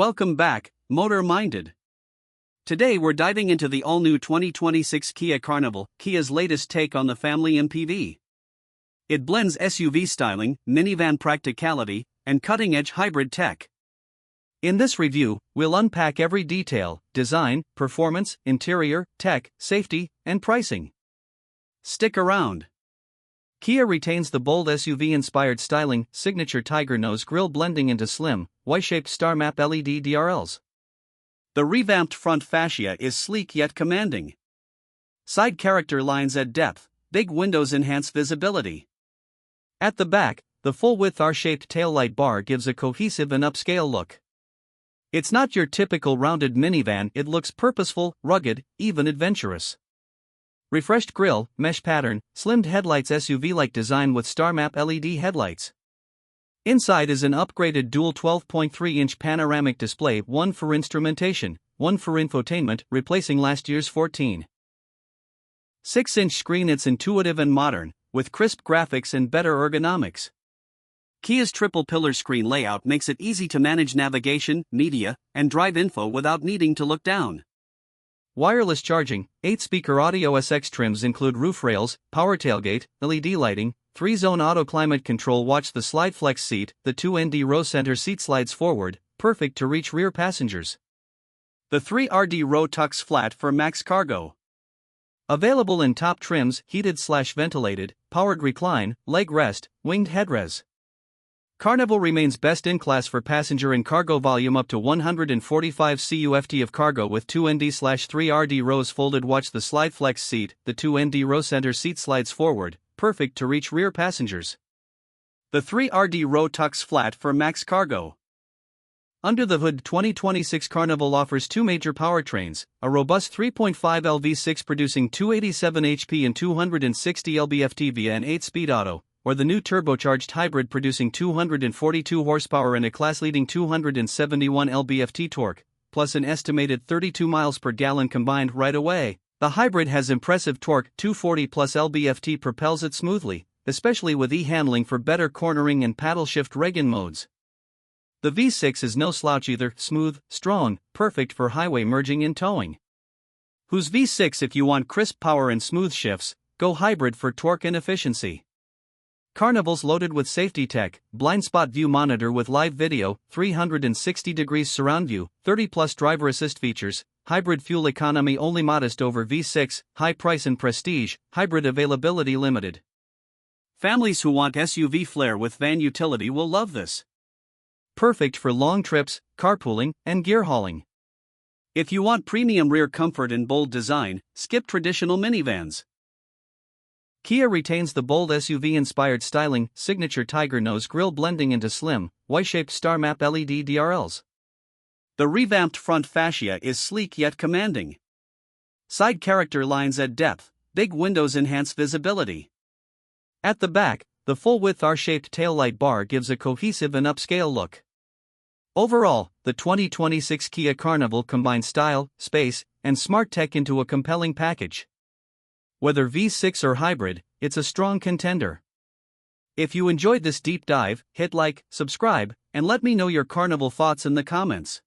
Welcome back, Motor Minded. Today we're diving into the all-new 2026 Kia Carnival, Kia's latest take on the family MPV. It blends SUV styling, minivan practicality, and cutting-edge hybrid tech. In this review, we'll unpack every detail: design, performance, interior, tech, safety, and pricing. Stick around. Kia retains the bold SUV-inspired styling, signature tiger nose grille blending into slim, Y-shaped star map LED DRLs. The revamped front fascia is sleek yet commanding. Side character lines add depth, big windows enhance visibility. At the back, the full-width R-shaped taillight bar gives a cohesive and upscale look. It's not your typical rounded minivan, it looks purposeful, rugged, even adventurous. Refreshed grille, mesh pattern, slimmed headlights, SUV-like design with star map LED headlights. Inside is an upgraded dual 12.3-inch panoramic display, one for instrumentation, one for infotainment, replacing last year's 14.6-inch screen. It's intuitive and modern, with crisp graphics and better ergonomics. Kia's triple-pillar screen layout makes it easy to manage navigation, media, and drive info without needing to look down. Wireless charging, 8-speaker audio. SX trims include roof rails, power tailgate, LED lighting, 3-zone auto climate control. Watch the slide flex seat. The 2ND row center seat slides forward, perfect to reach rear passengers. The 3RD row tucks flat for max cargo. Available in top trims: heated/ventilated, powered recline, leg rest, winged headrest. Carnival remains best in class for passenger and cargo volume, up to 145 CUFT of cargo with 2ND/3RD rows folded. Watch the slide flex seat. The 2ND row center seat slides forward, perfect to reach rear passengers. The 3RD row tucks flat for max cargo. Under the hood, 2026 Carnival offers two major powertrains: a robust 3.5L V6 producing 287 HP and 260 lb-ft via an 8-speed auto, or the new turbocharged hybrid producing 242 horsepower and a class-leading 271 lb-ft torque, plus an estimated 32 miles per gallon combined. Right away, the hybrid has impressive torque. 240 plus lb-ft propels it smoothly, especially with e-handling for better cornering and paddle shift rein modes. The V6 is no slouch either: smooth, strong, perfect for highway merging and towing. Who's V6? If you want crisp power and smooth shifts, go hybrid for torque and efficiency. Carnival's loaded with safety tech: blind spot view monitor with live video, 360 degrees surround view, 30+ driver assist features, hybrid fuel economy only modest over V6, high price and prestige, hybrid availability limited. Families who want SUV flair with van utility will love this. Perfect for long trips, carpooling, and gear hauling. If you want premium rear comfort and bold design, skip traditional minivans. Kia retains the bold SUV-inspired styling, signature tiger nose grille blending into slim, Y-shaped star map LED DRLs. The revamped front fascia is sleek yet commanding. Side character lines add depth, big windows enhance visibility. At the back, the full-width R-shaped taillight bar gives a cohesive and upscale look. Overall, the 2026 Kia Carnival combines style, space, and smart tech into a compelling package. Whether V6 or hybrid, it's a strong contender. If you enjoyed this deep dive, hit like, subscribe, and let me know your Carnival thoughts in the comments.